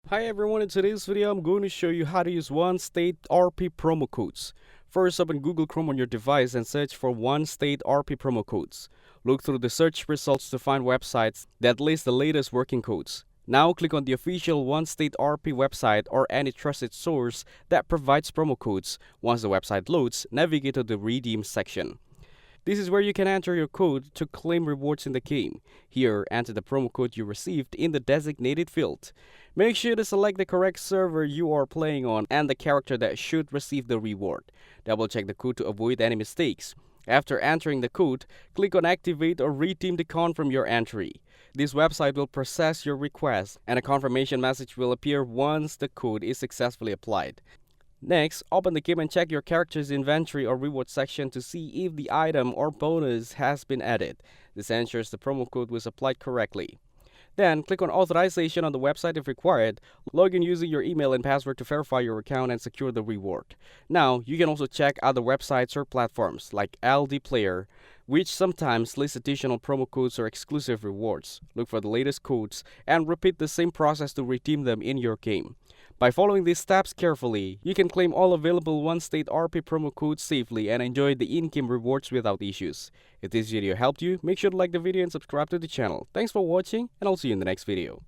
Hi everyone, in today's video I'm going to show you how to use one state RP promo codes. First, open Google Chrome on your device and search for one state RP promo codes. Look through the search results to find websites that list the latest working codes. Now click on the official One State RP website or any trusted source that provides promo codes. Once the website loads, navigate to the redeem section. This is where you can enter your code to claim rewards in the game. Here, enter the promo code you received in the designated field. Make sure to select the correct server you are playing on and the character that should receive the reward. Double check the code to avoid any mistakes. After entering the code, click on Activate or redeem the con from your entry. This website will process your request and a confirmation message will appear once the code is successfully applied. Next, open the game and check your character's inventory or reward section to see if the item or bonus has been added. This ensures the promo code was applied correctly. Then, click on Authorization on the website if required. Log in using your email and password to verify your account and secure the reward. Now, you can also check other websites or platforms like LD Player, which sometimes lists additional promo codes or exclusive rewards. Look for the latest codes and repeat the same process to redeem them in your game. By following these steps carefully, you can claim all available One State RP promo codes safely and enjoy the in-game rewards without issues. If this video helped you, make sure to like the video and subscribe to the channel. Thanks for watching, and I'll see you in the next video.